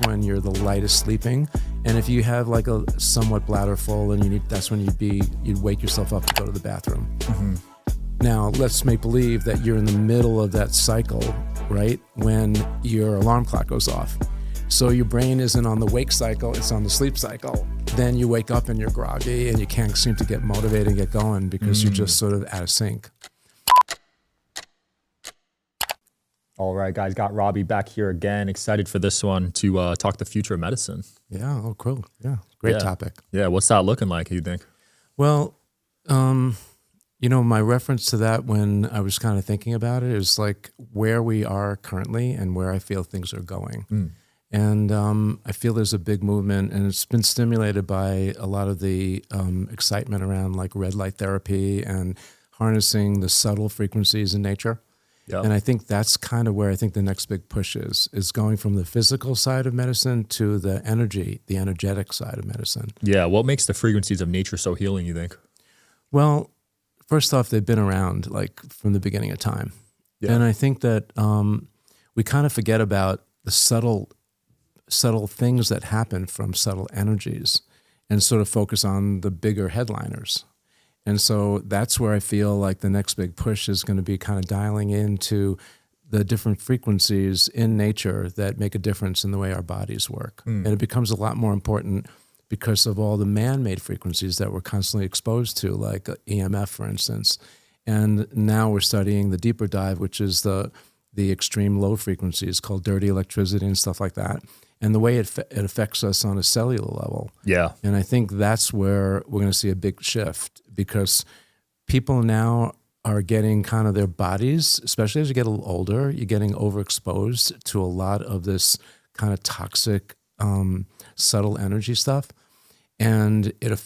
when you're the lightest sleeping. And if you have like a somewhat bladder full, and that's when you'd wake yourself up to go to the bathroom. Mm-hmm. Now, let's make believe that you're in the middle of that cycle, right? When your alarm clock goes off. So your brain isn't on the wake cycle, it's on the sleep cycle. Then you wake up and you're groggy and you can't seem to get motivated and get going because you're just sort of out of sync. All right, guys, got Robbie back here again. Excited for this one to talk the future of medicine. Yeah, oh, cool. Yeah, great topic. Yeah, what's that looking like, you think? Well, my reference to that when I was kind of thinking about it is like where we are currently and where I feel things are going. And I feel there's a big movement, and it's been stimulated by a lot of the excitement around like red light therapy and harnessing the subtle frequencies in nature. Yep. And I think that's kind of where I think the next big push is going from the physical side of medicine to the energetic side of medicine. Yeah, what makes the frequencies of nature so healing, you think? Well, first off, they've been around like from the beginning of time. Yeah. And I think that we kind of forget about the subtle things that happen from subtle energies and sort of focus on the bigger headliners. And so that's where I feel like the next big push is going to be kind of dialing into the different frequencies in nature that make a difference in the way our bodies work. And it becomes a lot more important because of all the man-made frequencies that we're constantly exposed to, like EMF, for instance. And now we're studying the deeper dive, which is the extreme low frequencies called dirty electricity and stuff like that, and the way it affects us on a cellular level. Yeah. And I think that's where we're going to see a big shift, because people now are getting kind of their bodies, especially as you get a little older, you're getting overexposed to a lot of this kind of toxic, subtle energy stuff. And it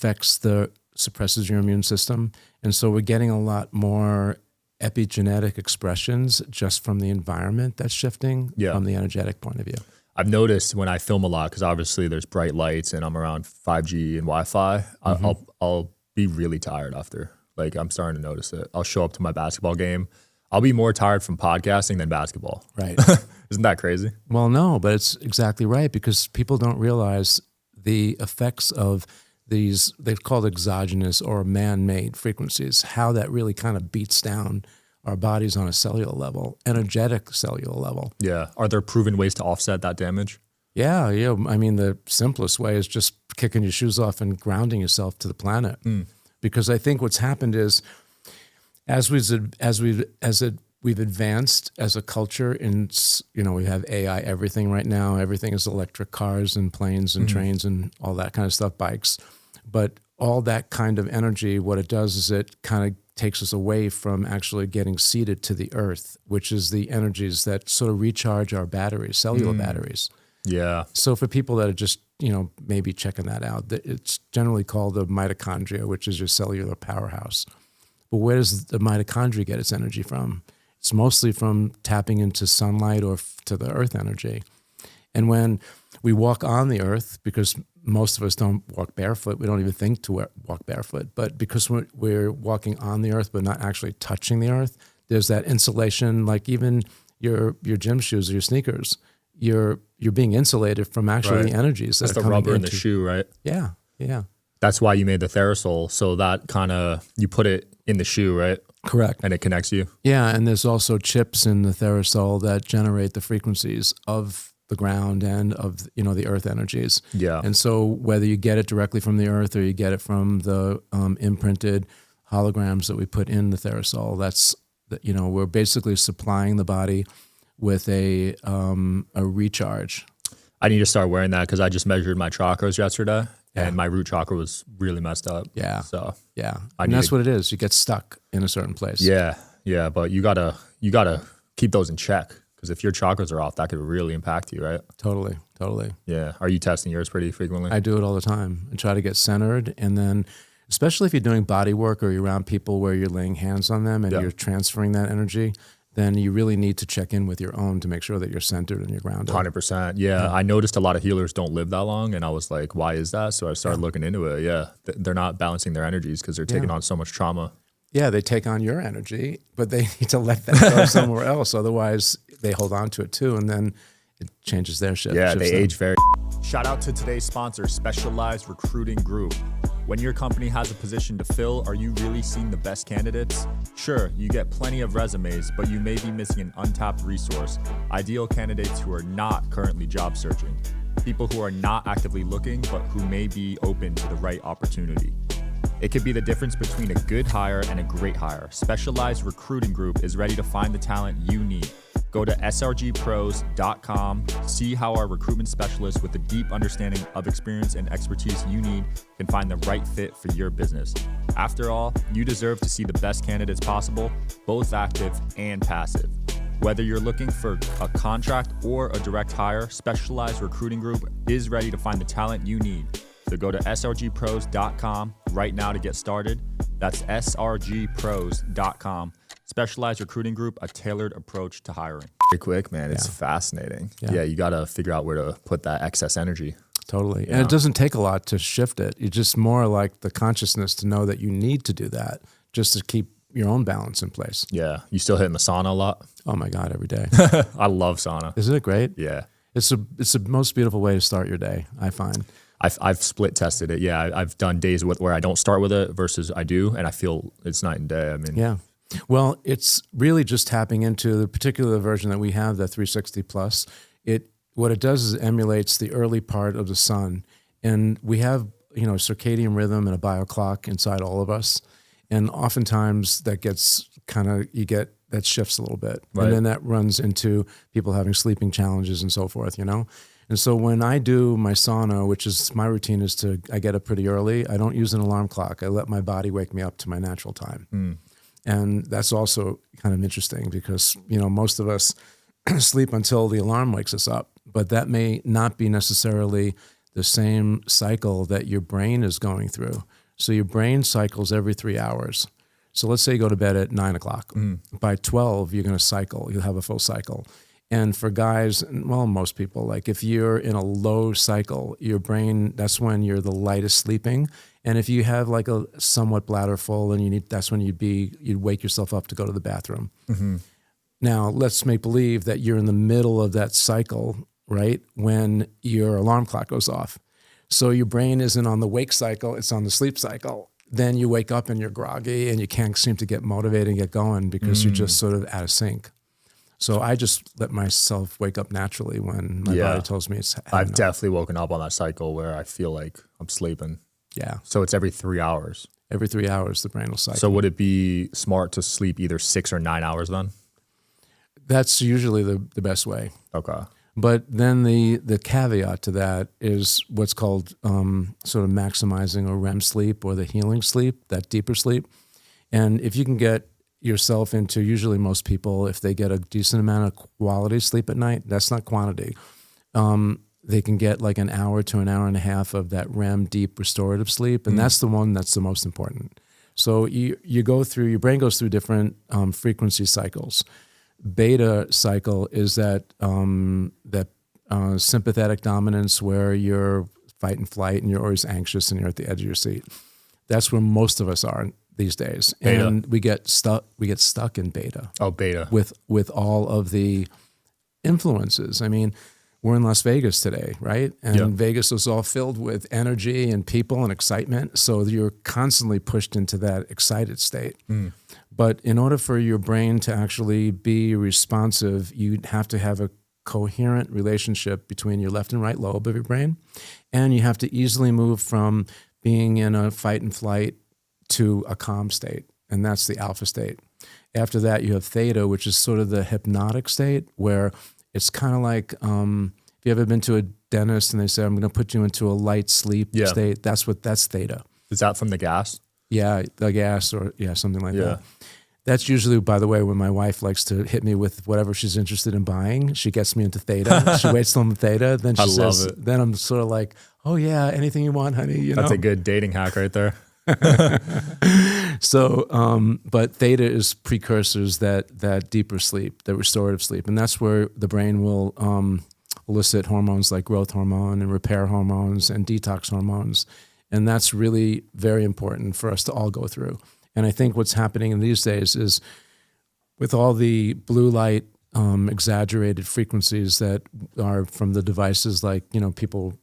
suppresses your immune system. And so we're getting a lot more epigenetic expressions just from the environment that's shifting from the energetic point of view. I've noticed when I film a lot, because obviously there's bright lights and I'm around 5G and Wi-Fi, I'll be really tired after. Like, I'm starting to notice it. I'll show up to my basketball game. I'll be more tired from podcasting than basketball. Right. Isn't that crazy? Well, no, but it's exactly right, because people don't realize the effects of these, they're called exogenous or man-made frequencies, how that really kind of beats down our bodies on a cellular level, energetic cellular level. Yeah. Are there proven ways to offset that damage? Yeah. I mean, the simplest way is just kicking your shoes off and grounding yourself to the planet. Because I think what's happened is, as we've advanced as a culture, we have AI everything right now. Everything is electric cars and planes and trains and all that kind of stuff, bikes. But all that kind of energy, what it does is it kind of takes us away from actually getting seated to the earth, which is the energies that sort of recharge our batteries, cellular batteries. Yeah. So for people that are just, maybe checking that out, it's generally called the mitochondria, which is your cellular powerhouse. But where does the mitochondria get its energy from? It's mostly from tapping into sunlight or to the earth energy. And when we walk on the earth, because most of us don't walk barefoot, we don't even think to walk barefoot, but because we're walking on the earth but not actually touching the earth, there's that insulation, like even your gym shoes or your sneakers, you're being insulated from actually the energies that That's are the coming rubber in the shoe, right? Yeah, yeah. That's why you made the Therasol, so that kind of, you put it in the shoe, right? Correct. And it connects you? Yeah, and there's also chips in the Therasol that generate the frequencies of the ground and of, the earth energies. Yeah. And so whether you get it directly from the earth or you get it from the imprinted holograms that we put in the Therasol, we're basically supplying the body with a recharge. I need to start wearing that because I just measured my chakras yesterday. And my root chakra was really messed up. Yeah. So and that's what it is. You get stuck in a certain place. Yeah. Yeah. But you gotta keep those in check, because if your chakras are off, that could really impact you, right? Totally. Yeah. Are you testing yours pretty frequently? I do it all the time and try to get centered. And then, especially if you're doing body work or you're around people where you're laying hands on them and you're transferring that energy, then you really need to check in with your own to make sure that you're centered and you're grounded. 100%. Yeah. I noticed a lot of healers don't live that long, and I was like, why is that? So I started looking into it. Yeah. They're not balancing their energies because they're taking on so much trauma. Yeah, they take on your energy, but they need to let that go somewhere else. Otherwise, they hold on to it too. And then it changes their shift. Yeah, they them. age very. Shout out to today's sponsor, Specialized Recruiting Group. When your company has a position to fill, are you really seeing the best candidates? Sure, you get plenty of resumes, but you may be missing an untapped resource. Ideal candidates who are not currently job searching. People who are not actively looking, but who may be open to the right opportunity. It could be the difference between a good hire and a great hire. Specialized Recruiting Group is ready to find the talent you need. Go to srgpros.com, see how our recruitment specialists with a deep understanding of experience and expertise you need can find the right fit for your business. After all, you deserve to see the best candidates possible, both active and passive. Whether you're looking for a contract or a direct hire, Specialized Recruiting Group is ready to find the talent you need. So go to srgpros.com right now to get started. That's srgpros.com. Specialized Recruiting Group, a tailored approach to hiring. Very quick, man. It's fascinating. Yeah, you got to figure out where to put that excess energy. Totally. And it doesn't take a lot to shift it. You just more like the consciousness to know that you need to do that just to keep your own balance in place. Yeah. You still hitting the sauna a lot? Oh my God, every day. I love sauna. Isn't it great? Yeah. It's the most beautiful way to start your day, I find. I've split tested it. Yeah. I've done days where I don't start with it versus I do. And I feel it's night and day. I mean, yeah. Well, it's really just tapping into the particular version that we have, the 360 plus. What it does is it emulates the early part of the sun. And we have, circadian rhythm and a bio clock inside all of us. And oftentimes that gets that shifts a little bit. Right. And then that runs into people having sleeping challenges and so forth, And so when I do my sauna, which is my routine is I get up pretty early. I don't use an alarm clock. I let my body wake me up to my natural time. Mm. And that's also kind of interesting because, most of us sleep until the alarm wakes us up, but that may not be necessarily the same cycle that your brain is going through. So your brain cycles every 3 hours. So let's say you go to bed at 9 o'clock. Mm. By 12, you're going to cycle. You'll have a full cycle. And for guys, well, most people, like if you're in a low cycle, your brain, that's when you're the lightest sleeping. And if you have like a somewhat bladder full, and that's when you'd wake yourself up to go to the bathroom. Mm-hmm. Now let's make believe that you're in the middle of that cycle, right? When your alarm clock goes off. So your brain isn't on the wake cycle, it's on the sleep cycle. Then you wake up and you're groggy and you can't seem to get motivated and get going because you're just sort of out of sync. So I just let myself wake up naturally when my body tells me it's I've definitely woken up on that cycle where I feel like I'm sleeping. Yeah. So it's every 3 hours. Every 3 hours, the brain will cycle. So would it be smart to sleep either 6 or 9 hours then? That's usually the best way. Okay. But then the caveat to that is what's called sort of maximizing or REM sleep or the healing sleep, that deeper sleep. And if you can get yourself into, usually most people, if they get a decent amount of quality sleep at night, that's not quantity. They can get like an hour to an hour and a half of that REM deep restorative sleep. And that's the one that's the most important. So your brain goes through different frequency cycles. Beta cycle is that sympathetic dominance where you're fight and flight and you're always anxious and you're at the edge of your seat. That's where most of us are these days. Beta. And we get stuck in beta. Oh, beta. With all of the influences. I mean, we're in Las Vegas today, right? And Vegas is all filled with energy and people and excitement. So you're constantly pushed into that excited state. Mm. But in order for your brain to actually be responsive, you'd have to have a coherent relationship between your left and right lobe of your brain. And you have to easily move from being in a fight and flight to a calm state. And that's the alpha state. After that, you have theta, which is sort of the hypnotic state where it's kind of like, if you ever been to a dentist and they say, I'm going to put you into a light sleep state, that's theta. Is that from the gas? Yeah, the gas or something like that. That's usually, by the way, when my wife likes to hit me with whatever she's interested in buying, she gets me into theta. She waits till I'm in theta. Then she says, then I'm sort of like, oh yeah, anything you want, honey. That's a good dating hack right there. So, but theta is precursors that deeper sleep, that restorative sleep. And that's where the brain will elicit hormones like growth hormone and repair hormones and detox hormones. And that's really very important for us to all go through. And I think what's happening in these days is with all the blue light exaggerated frequencies that are from the devices, like, you know, people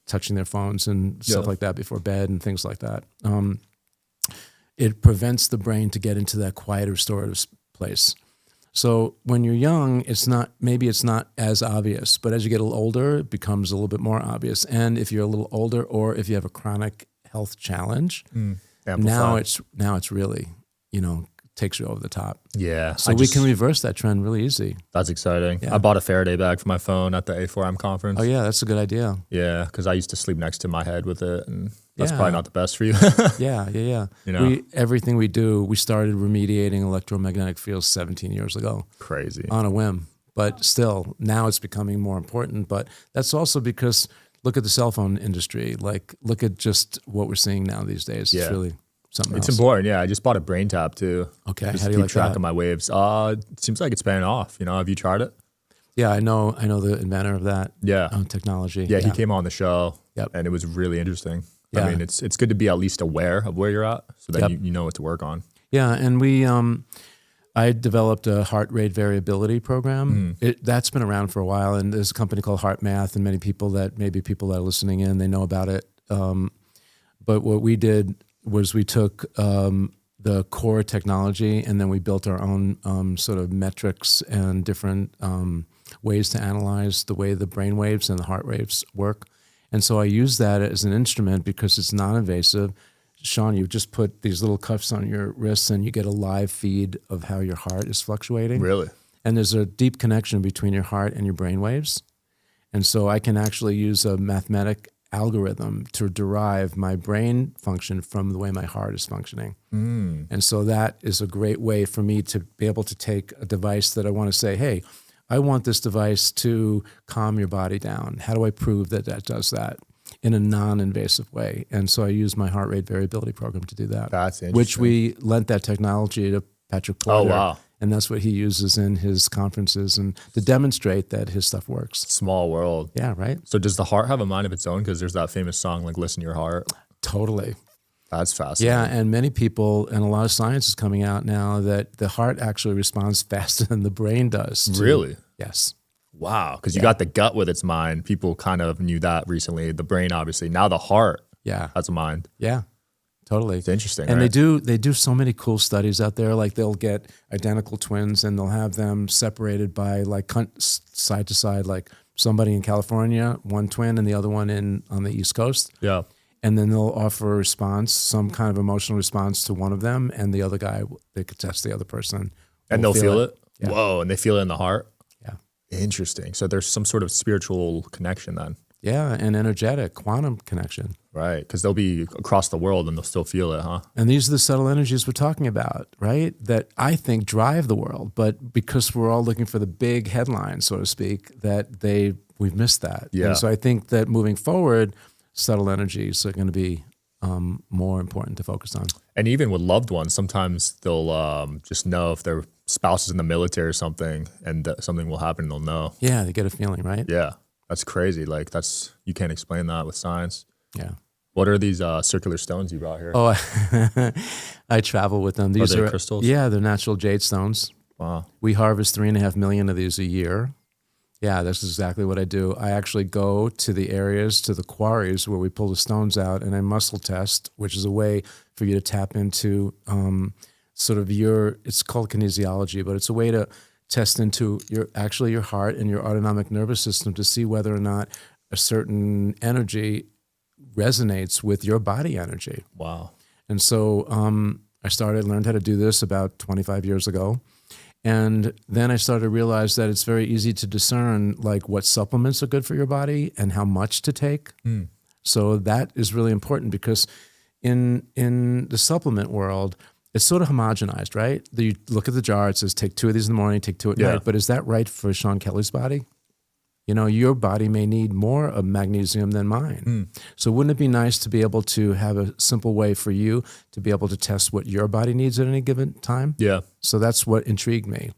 touching their phones and stuff like that before bed and things like that. It prevents the brain to get into that quiet restorative place. So when you're young, maybe it's not as obvious, but as you get a little older, it becomes a little bit more obvious. And if you're a little older, or if you have a chronic health challenge, now it's really, you know, takes you over the top. Yeah. So we can reverse that trend really easy. That's exciting. Yeah. I bought a Faraday bag for my phone at the A4M conference. Oh yeah, that's a good idea. Yeah, because I used to sleep next to my head with it, and that's probably not the best for you. Yeah. You know, everything we do, we started remediating electromagnetic fields 17 years ago. Crazy. On a whim. But still, now it's becoming more important. But that's also because look at the cell phone industry. Like, look at just what we're seeing now these days. Yeah. It's really something else. It's important. Yeah, I just bought a brain tap too. Okay. Just how do you keep like track that? of my waves. It seems like it's paying off. You know, have you tried it? Yeah, I know the inventor of that technology. Yeah, he came on the show, and it was really interesting. Yeah. I mean, it's good to be at least aware of where you're at, so that you know what to work on. Yeah, and I developed a heart rate variability program. That's been around for a while, and there's a company called Heart Math, and people that are listening in, they know about it. But what we did was we took the core technology, and then we built our own sort of metrics and different ways to analyze the way the brain waves and the heart waves work. And so I use that as an instrument because it's non-invasive. Sean, you just put these little cuffs on your wrists and you get a live feed of how your heart is fluctuating. Really? And there's a deep connection between your heart and your brain waves. And so I can actually use a mathematic algorithm to derive my brain function from the way my heart is functioning. And so that is a great way for me to be able to take a device that I want to say, hey, I want this device to calm your body down. How do I prove that does that in a non-invasive way? And so I use my heart rate variability program to do that. That's interesting. Which we lent that technology to Patrick Porter. Oh, wow. And that's what he uses in his conferences and to demonstrate that his stuff works. Small world. Yeah, right? So does the heart have a mind of its own? Because there's that famous song, like, Listen to Your Heart. Totally. That's fascinating. Yeah, and many people, and a lot of science is coming out now that the heart actually responds faster than the brain does. Really? Yes. Wow, because you got the gut with its mind. People kind of knew that recently. The brain, obviously. Now the heart has a mind. Yeah, totally. It's interesting, and right? they do so many cool studies out there. Like they'll get identical twins and they'll have them separated by like side to side, like somebody in California, one twin, and the other one on the East Coast. Yeah. And then they'll offer a response, some kind of emotional response to one of them, and the other guy, they could test the other person. And they'll feel it? Yeah. Whoa, and they feel it in the heart? Yeah. Interesting. So there's some sort of spiritual connection then. Yeah, and energetic, quantum connection. Right, because they'll be across the world and they'll still feel it, huh? And these are the subtle energies we're talking about, right? That I think drive the world, but because we're all looking for the big headline, so to speak, that we've missed that. Yeah. And so I think that moving forward, subtle energies are going to be more important to focus on. And even with loved ones, sometimes they'll just know if their spouse is in the military or something, and something will happen, they'll know. Yeah, they get a feeling, right? Yeah, that's crazy. Like you can't explain that with science. Yeah. What are these circular stones you brought here? Oh, I travel with them. These are crystals? Yeah, they're natural jade stones. Wow. We harvest 3.5 million of these a year. Yeah, that's exactly what I do. I actually go to the areas, to the quarries where we pull the stones out, and I muscle test, which is a way for you to tap into sort of it's called kinesiology, but it's a way to test into your heart and your autonomic nervous system to see whether or not a certain energy resonates with your body energy. Wow. And so I learned how to do this about 25 years ago. And then I started to realize that it's very easy to discern like what supplements are good for your body and how much to take. So that is really important because in the supplement world, it's sort of homogenized, right? You look at the jar, it says take 2 of these in the morning, take 2 at night. But is that right for Sean Kelly's body? You know, your body may need more of magnesium than mine. So wouldn't it be nice to be able to have a simple way for you to be able to test what your body needs at any given time? Yeah. So that's what intrigued me.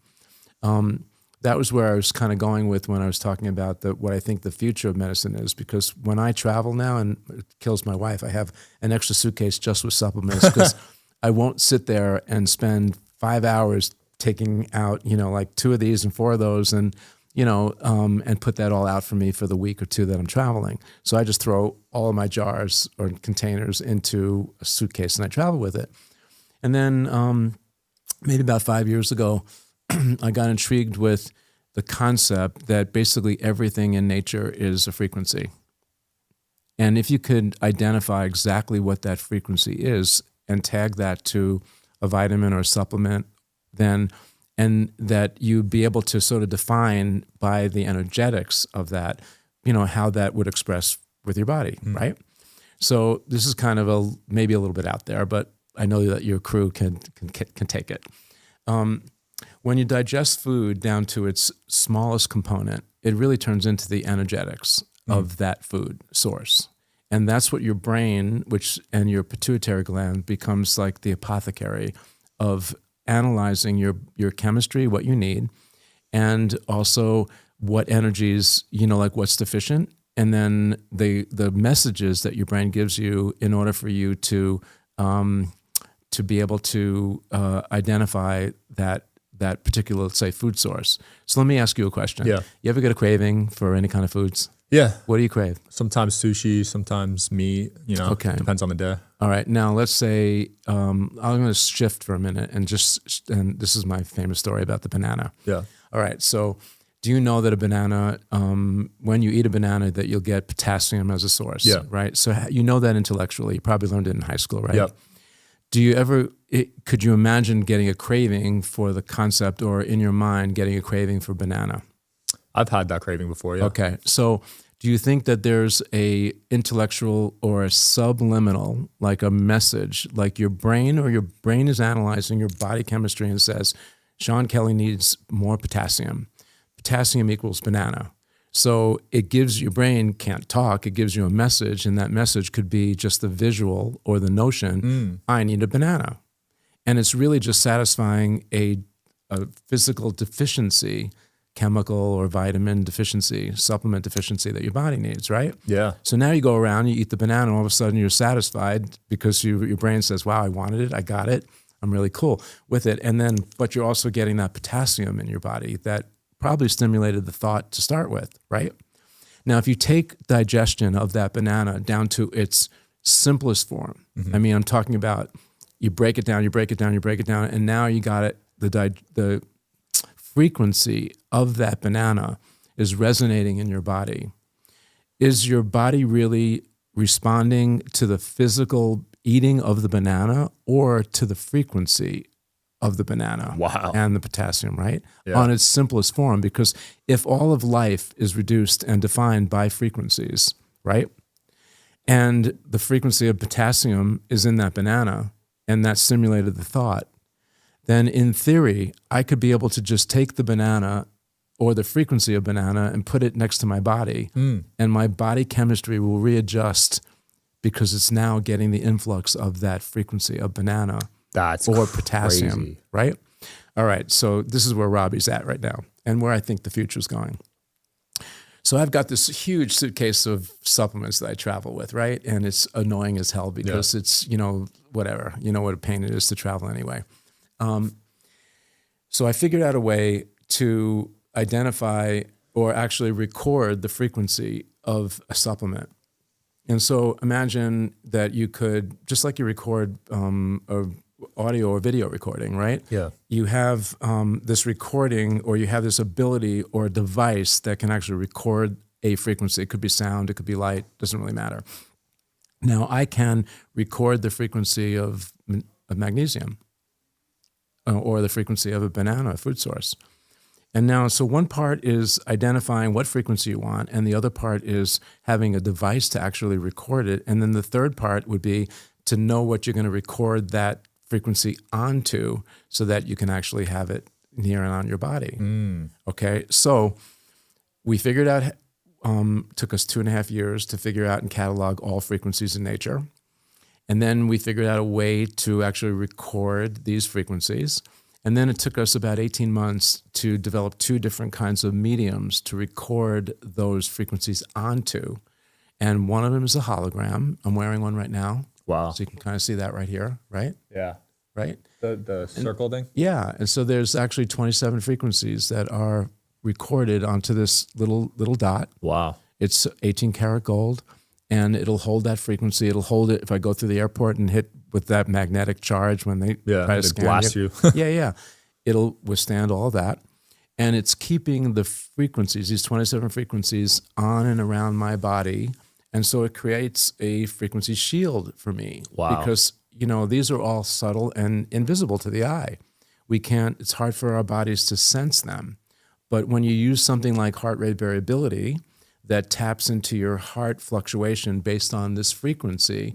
That was where I was kind of going with when I was talking about what I think the future of medicine is, because when I travel now, and it kills my wife, I have an extra suitcase just with supplements because I won't sit there and spend 5 hours taking out, like 2 of these and 4 of those and put that all out for me for the week or 2 that I'm traveling. So I just throw all of my jars or containers into a suitcase and I travel with it. And then maybe about 5 years ago, I got intrigued with the concept that basically everything in nature is a frequency. And if you could identify exactly what that frequency is and tag that to a vitamin or a supplement, then, and that you'd be able to sort of define by the energetics of that, how that would express with your body, right? So this is kind of maybe a little bit out there, but I know that your crew can take it. When you digest food down to its smallest component, it really turns into the energetics of that food source. And that's what your brain, and your pituitary gland becomes like the apothecary of analyzing your chemistry, what you need, and also what energies, like what's deficient, and then the messages that your brain gives you in order for you to be able to identify that particular, let's say, food source. So let me ask you a question. Yeah. You ever get a craving for any kind of foods? Yeah. What do you crave? Sometimes sushi, sometimes meat, Okay. Depends on the day. All right. Now let's say, I'm going to shift for a minute and this is my famous story about the banana. Yeah. All right. So do you know that a banana, when you eat a banana, that you'll get potassium as a source? Yeah. Right. So you know that intellectually. You probably learned it in high school, right? Yep. Do you ever, could you imagine getting a craving for the concept, or in your mind getting a craving for banana? I've had that craving before, yeah. Okay. So do you think that there's a intellectual or a subliminal, like a message, like your brain is analyzing your body chemistry and says, Sean Kelly needs more potassium. Potassium equals banana. So it gives your brain, can't talk, it gives you a message, and that message could be just the visual or the notion, I need a banana. And it's really just satisfying a physical deficiency, chemical or vitamin deficiency, supplement deficiency that your body needs, right? Yeah. So now you go around, you eat the banana, and all of a sudden you're satisfied because your brain says, wow, I wanted it, I got it, I'm really cool with it. And then, but you're also getting that potassium in your body that probably stimulated the thought to start with, right? Now, if you take digestion of that banana down to its simplest form, I mean, I'm talking about you break it down, and now you got it, the frequency of that banana is resonating in your body. Is your body really responding to the physical eating of the banana or to the frequency of the banana? Wow. And the potassium, right? Yeah. On its simplest form, because if all of life is reduced and defined by frequencies, right? And the frequency of potassium is in that banana, and that stimulated the thought, then in theory, I could be able to just take the banana or the frequency of banana and put it next to my body, and my body chemistry will readjust because it's now getting the influx of that frequency of banana. Or potassium, crazy. Right? All right, so this is where Robbie's at right now and where I think the future's going. So I've got this huge suitcase of supplements that I travel with, right? And it's annoying as hell because it's, whatever, what a pain it is to travel anyway. So I figured out a way to identify or actually record the frequency of a supplement. And so imagine that you could, just like you record a audio or video recording, right? Yeah. You have this recording, or you have this ability or a device that can actually record a frequency. It could be sound, it could be light, doesn't really matter. Now I can record the frequency of magnesium or the frequency of a banana, a food source. And now, so one part is identifying what frequency you want, and the other part is having a device to actually record it. And then the third part would be to know what you're going to record that frequency onto so that you can actually have it near and on your body. Okay, so we figured out, took us 2.5 years to figure out and catalog all frequencies in nature. And then we figured out a way to actually record these frequencies. And then it took us about 18 months to develop 2 different kinds of mediums to record those frequencies onto. And one of them is a hologram. I'm wearing one right now. Wow. So you can kind of see that right here, right? Yeah. right? The circle thing? Yeah. And so there's actually 27 frequencies that are recorded onto this little dot. Wow. It's 18 karat gold, and it'll hold that frequency. It'll hold it if I go through the airport and hit with that magnetic charge when they try to scan blast you. Yeah. It'll withstand all that. And it's keeping the frequencies, these 27 frequencies, on and around my body. And so it creates a frequency shield for me. Wow. Because, these are all subtle and invisible to the eye. It's hard for our bodies to sense them. But when you use something like heart rate variability that taps into your heart fluctuation based on this frequency,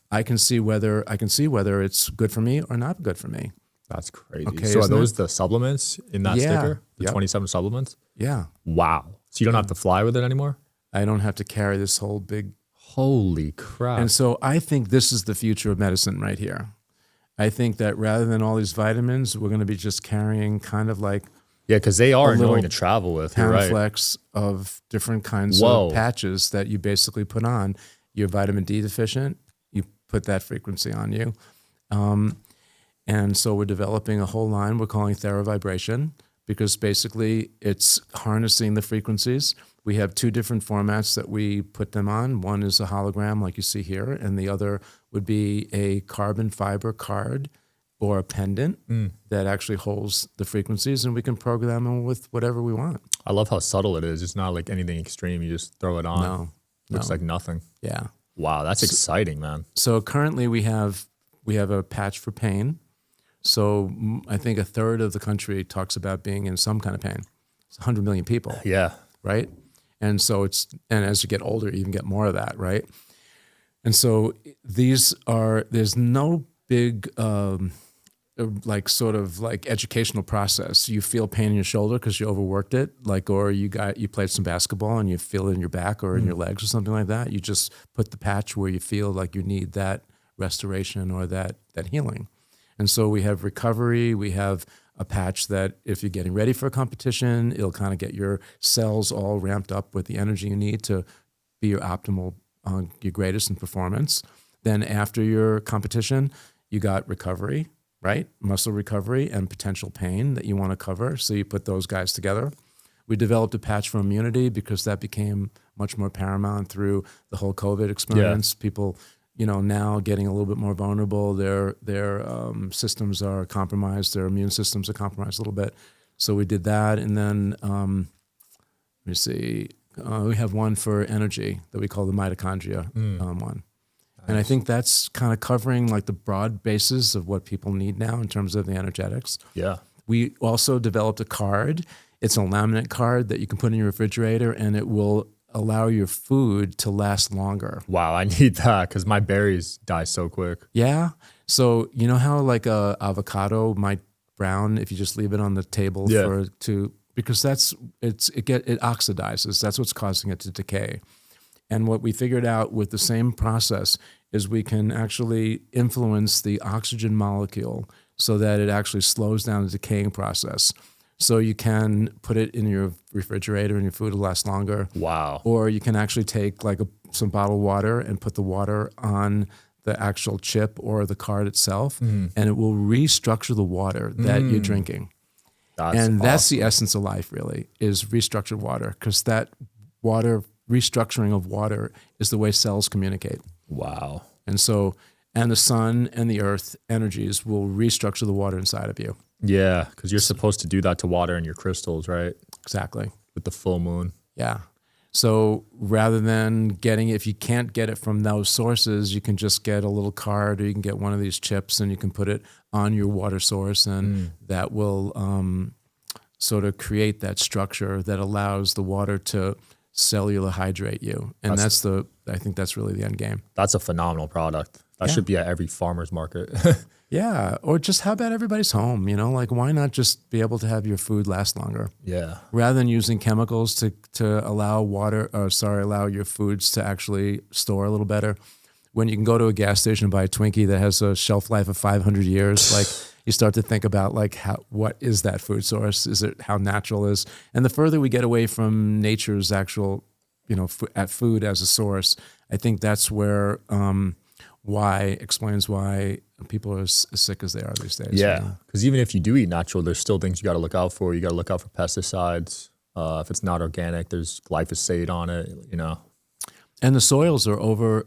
I can see whether it's good for me or not good for me. That's crazy. Okay, so are isn't those it? the supplements in that sticker? The 27 supplements? Yeah. Wow. So you don't have to fly with it anymore? I don't have to carry this whole big... Holy crap. And so I think this is the future of medicine right here. I think that rather than all these vitamins, we're going to be just carrying kind of like... Yeah, because they are annoying to travel with. You're right. Pamphlets of different kinds of patches that you basically put on. You're vitamin D deficient, you put that frequency on you. And so we're developing a whole line we're calling Therabody, because basically it's harnessing the frequencies. We have two different formats that we put them on. One is a hologram like you see here, and the other would be a carbon fiber card or a pendant that actually holds the frequencies, and we can program them with whatever we want. I love how subtle it is. It's not like anything extreme. You just throw it on. No. Looks like nothing. Yeah. Wow, that's exciting, man. So currently we have a patch for pain. So I think a third of the country talks about being in some kind of pain. It's 100 million people. Yeah. Right? And so and as you get older, you even get more of that, right? And so there's no big sort of educational process. You feel pain in your shoulder because you overworked it, or you played some basketball and you feel it in your back or in your legs or something like that. You just put the patch where you feel like you need that restoration or that healing. And so we have recovery. We have a patch that if you're getting ready for a competition, it'll kind of get your cells all ramped up with the energy you need to be your optimal, your greatest in performance. Then after your competition, you got recovery, right? Muscle recovery and potential pain that you want to cover. So you put those guys together. We developed a patch for immunity because that became much more paramount through the whole COVID experience. Yeah. People, now getting a little bit more vulnerable. Their systems are compromised. Their immune systems are compromised a little bit. So we did that. And then, let me see, we have one for energy that we call the mitochondria one. Nice. And I think that's kind of covering the broad bases of what people need now in terms of the energetics. Yeah. We also developed a card. It's a laminate card that you can put in your refrigerator, and it will allow your food to last longer. Wow, I need that because my berries die so quick. Yeah. So you know how a avocado might brown if you just leave it on the table because it oxidizes. That's what's causing it to decay. And what we figured out with the same process is we can actually influence the oxygen molecule so that it actually slows down the decaying process. So you can put it in your refrigerator and your food will last longer. Wow. Or you can actually take some bottled water and put the water on the actual chip or the card itself, and it will restructure the water that you're drinking. That's the essence of life, really, is restructured water, because that restructuring of water is the way cells communicate. Wow. And the sun and the earth energies will restructure the water inside of you. Yeah, because you're supposed to do that to water in your crystals, right? Exactly. With the full moon. Yeah. So rather than if you can't get it from those sources, you can just get a little card, or you can get one of these chips and you can put it on your water source, and that will sort of create that structure that allows the water to cellular hydrate you. And I think that's really the end game. That's a phenomenal product. That should be at every farmer's market. Yeah. Or just how about everybody's home? Why not just be able to have your food last longer? Yeah. Rather than using chemicals to allow allow your foods to actually store a little better. When you can go to a gas station and buy a Twinkie that has a shelf life of 500 years, you start to think about what is that food source? Is it how natural is? And the further we get away from nature's actual, food as a source, I think that's where explains why people are as sick as they are these days. Yeah, because even if you do eat natural, there's still things you got to look out for. You got to look out for pesticides. If it's not organic, there's glyphosate on it. And the soils are over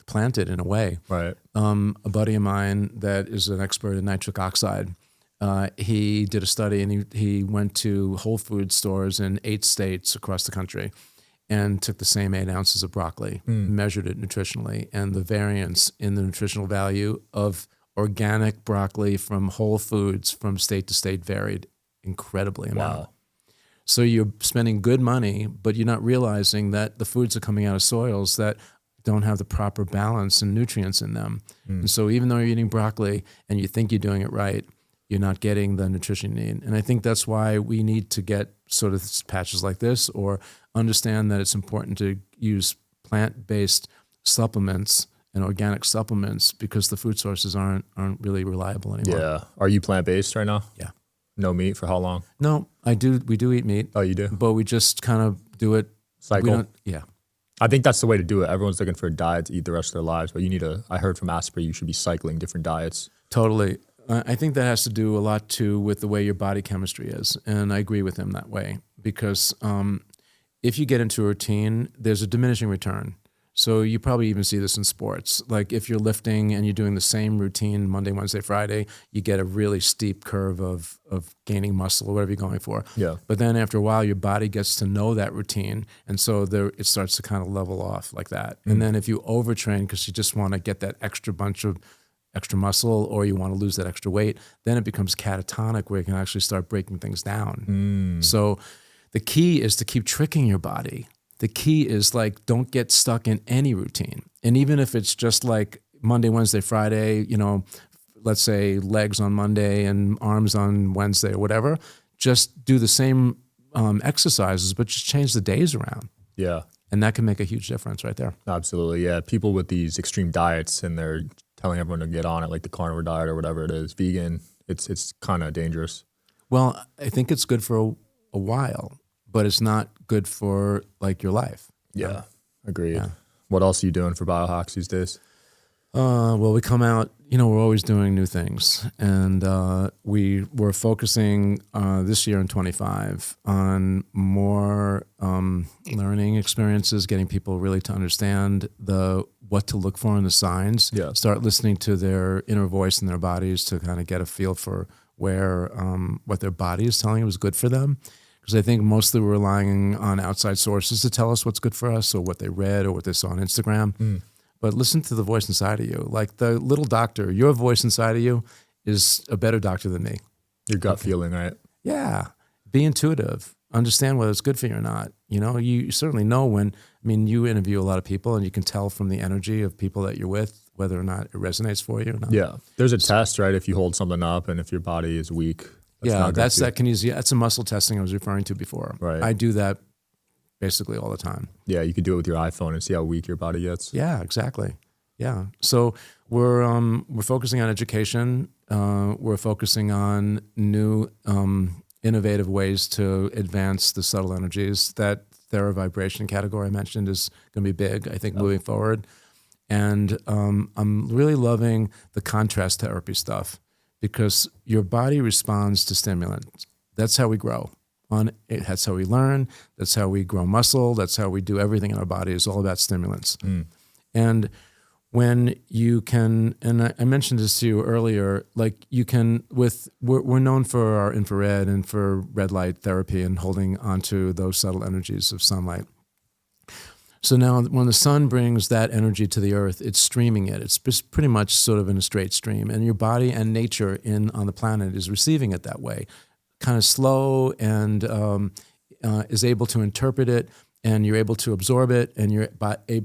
planted in a way. Right. A buddy of mine that is an expert in nitric oxide, he did a study and he went to Whole Foods stores in 8 states across the country and took the same 8 ounces of broccoli, measured it nutritionally, and the variance in the nutritional value of organic broccoli from Whole Foods from state to state varied incredibly amount. Wow. So you're spending good money, but you're not realizing that the foods are coming out of soils that don't have the proper balance and nutrients in them. And so even though you're eating broccoli and you think you're doing it right, you're not getting the nutrition you need. And I think that's why we need to get sort of patches like this, or understand that it's important to use plant-based supplements and organic supplements, because the food sources aren't really reliable anymore. Yeah. Are you plant-based right now? Yeah. No meat for how long? No, we do eat meat. Oh, you do? But we just kind of do it. Cycle? Yeah. I think that's the way to do it. Everyone's looking for a diet to eat the rest of their lives, but I heard from Asper, you should be cycling different diets. Totally. I think that has to do a lot too with the way your body chemistry is. And I agree with him that way, because if you get into a routine, there's a diminishing return. So you probably even see this in sports. Like if you're lifting and you're doing the same routine Monday, Wednesday, Friday, you get a really steep curve of gaining muscle or whatever you're going for. Yeah. But then after a while, your body gets to know that routine. And so it starts to kind of level off like that. And then if you overtrain because you just want to get that extra bunch of extra muscle, or you want to lose that extra weight, then it becomes catatonic where you can actually start breaking things down. So the key is to keep tricking your body. The key is like, don't get stuck in any routine. And even if it's just like Monday, Wednesday, Friday, let's say legs on Monday and arms on Wednesday or whatever, just do the same exercises, but just change the days around. Yeah. And that can make a huge difference right there. Absolutely. Yeah. People with these extreme diets and they're telling everyone to get on it, like the carnivore diet or whatever it is, vegan, it's kind of dangerous. Well, I think it's good for a while, but it's not good for like your life. Yeah. Agreed. Yeah. What else are you doing for biohacks these days? Well, we come out, we're always doing new things. And we're focusing this year in 25 on more learning experiences, getting people really to understand what to look for in the signs. Yeah. Start listening to their inner voice in their bodies to kind of get a feel for what their body is telling them is good for them. Because I think mostly we're relying on outside sources to tell us what's good for us, or what they read or what they saw on Instagram. But listen to the voice inside of you. Like the little doctor, your voice inside of you is a better doctor than me. Your gut feeling, right? Yeah. Be intuitive. Understand whether it's good for you or not. You certainly know you interview a lot of people and you can tell from the energy of people that you're with whether or not it resonates for you or not. Yeah. There's a test, right? If you hold something up and if your body is weak. That's a muscle testing I was referring to before. Right. I do that basically all the time. Yeah, you could do it with your iPhone and see how weak your body gets. Yeah, exactly. Yeah. So we're focusing on education. We're focusing on new innovative ways to advance the subtle energies. That Theravibration category I mentioned is going to be big, I think, moving forward. And I'm really loving the contrast therapy stuff, because your body responds to stimulants. That's how we grow. That's how we learn. That's how we grow muscle. That's how we do everything in our body. It's all about stimulants. And when you can, and I mentioned this to you earlier, like you can, we're known for our infrared and for red light therapy and holding onto those subtle energies of sunlight. So now when the sun brings that energy to the earth, it's streaming it. It's just pretty much sort of in a straight stream. And your body and nature on the planet is receiving it that way, kind of slow, and is able to interpret it, and you're able to absorb it, and you're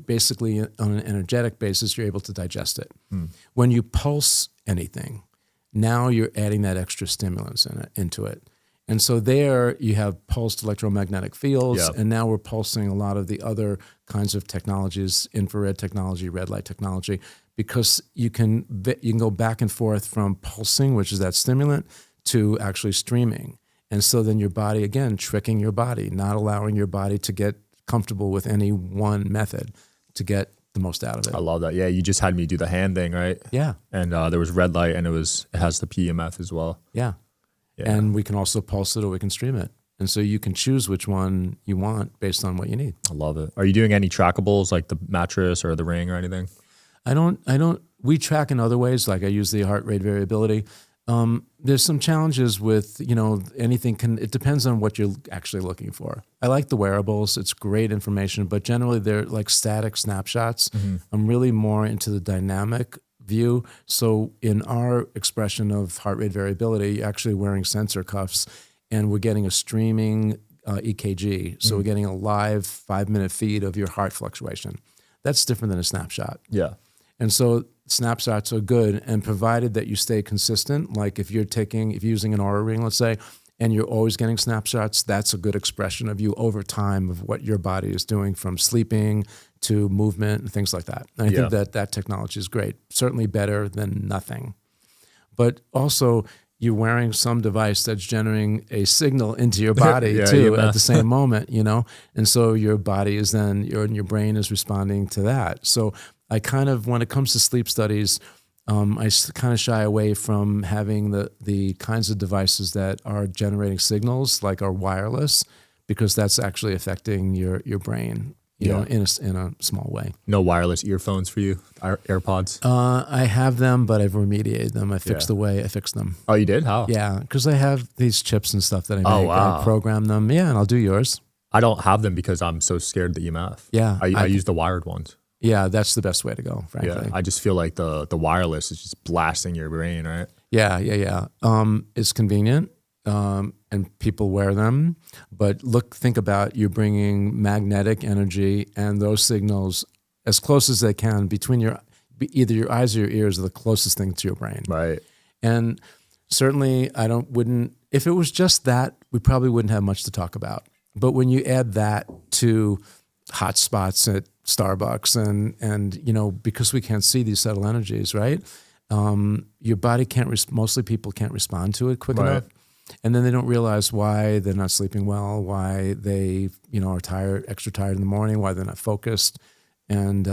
basically on an energetic basis, you're able to digest it. When you pulse anything, now you're adding that extra stimulants into it. And so there you have pulsed electromagnetic fields, and now we're pulsing a lot of the other kinds of technologies, infrared technology, red light technology, because you can go back and forth from pulsing, which is that stimulant, to actually streaming. And so then your body, again, tricking your body, not allowing your body to get comfortable with any one method, to get the most out of it. I love that. Yeah, you just had me do the hand thing, right? Yeah. And there was red light, and it has the PEMF as well. Yeah. And we can also pulse it or we can stream it. And so you can choose which one you want based on what you need. I love it. Are you doing any trackables like the mattress or the ring or anything? We track in other ways. Like I use the heart rate variability. There's some challenges with, it depends on what you're actually looking for. I like the wearables. It's great information, but generally they're like static snapshots. I'm really more into the dynamic view. So in our expression of heart rate variability, you're actually wearing sensor cuffs and we're getting a streaming EKG. So we're getting a live 5-minute feed of your heart fluctuation. That's different than a snapshot. Yeah. And so snapshots are good, and provided that you stay consistent, like if you're using an Oura ring, let's say, and you're always getting snapshots, that's a good expression of you over time of what your body is doing from sleeping to movement and things like that. And I think that technology is great, certainly better than nothing. But also, you're wearing some device that's generating a signal into your body too at the same moment, and so your body is then, your brain is responding to that. So I kind of, when it comes to sleep studies, I kind of shy away from having the kinds of devices that are generating signals, like are wireless, because that's actually affecting your brain, you know, in a small way. No wireless earphones for you, AirPods? I have them, but I've remediated them. I fixed I fixed them. Oh, you did? How? Yeah, because I have these chips and stuff that I make. Oh, wow. I program them. Yeah, and I'll do yours. I don't have them because I'm so scared of the EMF. Yeah. I use the wired ones. Yeah, that's the best way to go, frankly. Yeah, I just feel like the wireless is just blasting your brain, right? Yeah. It's convenient, and people wear them. But think about you bringing magnetic energy and those signals as close as they can between either your eyes or your ears are the closest thing to your brain. Right. And certainly if it was just that, we probably wouldn't have much to talk about. But when you add that to hot spots at Starbucks and because we can't see these subtle energies, right? Your body mostly people can't respond to it quick enough. And then they don't realize why they're not sleeping well, why they, are tired, extra tired in the morning, why they're not focused, and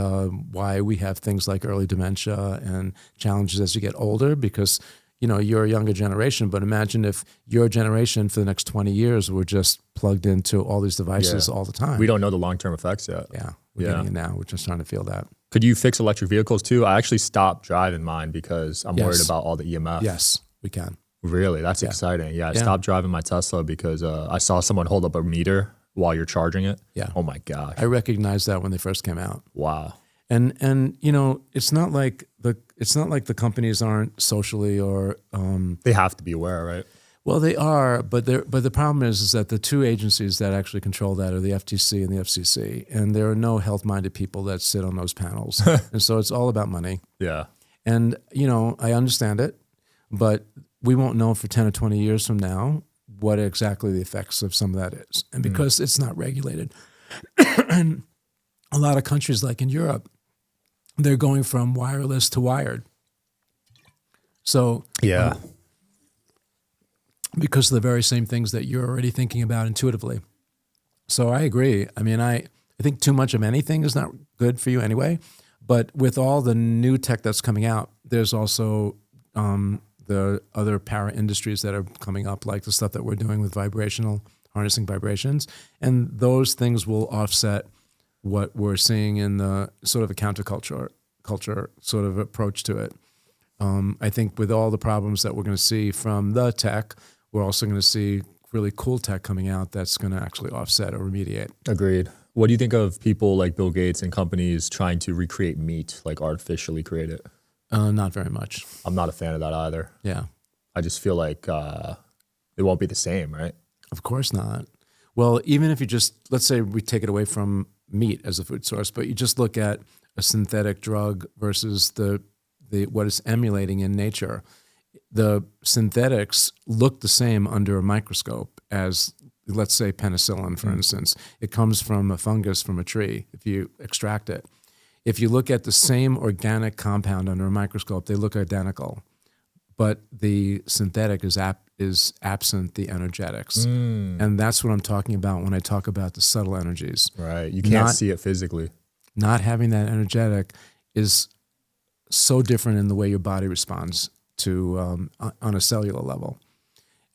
why we have things like early dementia and challenges as you get older because, you're a younger generation, but imagine if your generation for the next 20 years were just plugged into all these devices all the time. We don't know the long-term effects yet. Yeah, we're getting it now. We're just trying to feel that. Could you fix electric vehicles too? I actually stopped driving mine because I'm worried about all the EMF. Yes, we can. Really? That's exciting. Yeah, I stopped driving my Tesla because I saw someone hold up a meter while you're charging it. Yeah. Oh my gosh. I recognized that when they first came out. Wow. And it's not like the companies aren't socially or they have to be aware, right? Well, they are, but the problem is that the two agencies that actually control that are the FTC and the FCC, and there are no health-minded people that sit on those panels, and so it's all about money. Yeah. And I understand it, but we won't know for 10 or 20 years from now what exactly the effects of some of that is, and because it's not regulated, and a lot of countries like in Europe, they're going from wireless to wired. So because of the very same things that you're already thinking about intuitively. So I agree. I mean, I think too much of anything is not good for you anyway. But with all the new tech that's coming out, there's also the other para industries that are coming up, like the stuff that we're doing with harnessing vibrations. And those things will offset what we're seeing in the sort of a counterculture sort of approach to it. I think with all the problems that we're going to see from the tech, we're also going to see really cool tech coming out that's going to actually offset or remediate. Agreed. What do you think of people like Bill Gates and companies trying to recreate meat, like artificially create it? Not very much. I'm not a fan of that either. Yeah. I just feel like it won't be the same, right? Of course not. Well, even if you let's say we take it away from meat as a food source, but you just look at a synthetic drug versus the what it's emulating in nature. The synthetics look the same under a microscope as, let's say, penicillin, for instance. It comes from a fungus from a tree if you extract it. If you look at the same organic compound under a microscope, they look identical. But the synthetic is absent the energetics. And that's what I'm talking about when I talk about the subtle energies. Right. You can't see it physically. not having that energetic is so different in the way your body responds to on a cellular level.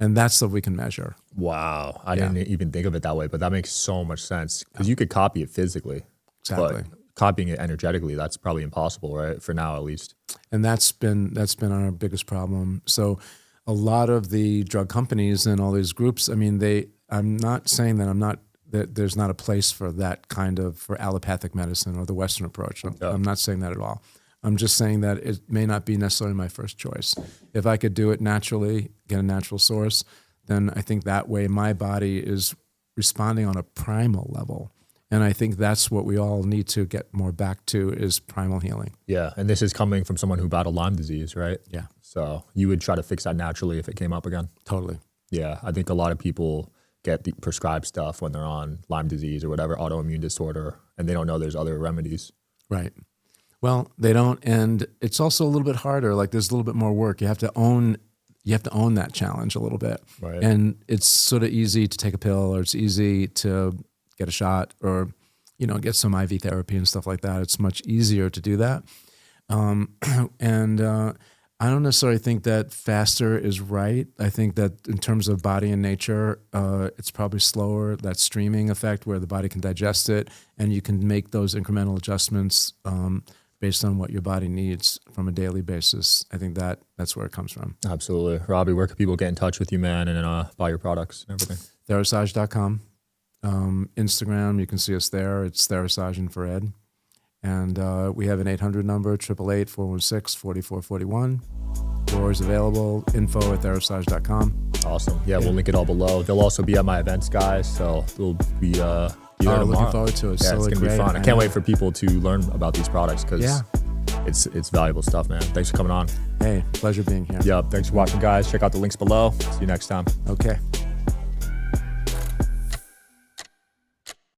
And that's stuff we can measure. Wow. I didn't even think of it that way, but that makes so much sense because you could copy it physically. Exactly. But copying it energetically, that's probably impossible, right? For now, at least. And that's been our biggest problem. So a lot of the drug companies and all these groups, I mean, I'm not saying that there's not a place for that kind of, for allopathic medicine or the Western approach. I'm not saying that at all. I'm just saying that it may not be necessarily my first choice. If I could do it naturally, get a natural source, then I think that way my body is responding on a primal level. And I think that's what we all need to get more back to is primal healing. Yeah, and this is coming from someone who battled Lyme disease, right? Yeah. So you would try to fix that naturally if it came up again? Totally. Yeah, I think a lot of people get the prescribed stuff when they're on Lyme disease or whatever autoimmune disorder, and they don't know there's other remedies. Right. Well, they don't, and it's also a little bit harder. Like there's a little bit more work. You have to own that challenge a little bit. Right. And it's sort of easy to take a pill, or it's easy to get a shot, or get some IV therapy and stuff like that. It's much easier to do that. I don't necessarily think that faster is right. I think that in terms of body and nature, it's probably slower, that streaming effect where the body can digest it and you can make those incremental adjustments based on what your body needs from a daily basis. I think that's where it comes from. Absolutely. Robbie, where can people get in touch with you, man, and buy your products and everything? Therasage.com. Instagram, you can see us there. It's Therasage for Ed. And we have an 800 number, 888-416-4441. Doors available, info@therasage.com. Awesome. Yeah, we'll link it all below. They'll also be at my events, guys. So they'll be there tomorrow. Looking forward to it. Yeah, it's going to be fun. I can't wait for people to learn about these products because it's valuable stuff, man. Thanks for coming on. Hey, pleasure being here. Yep. Thanks for watching, guys. Check out the links below. See you next time. Okay.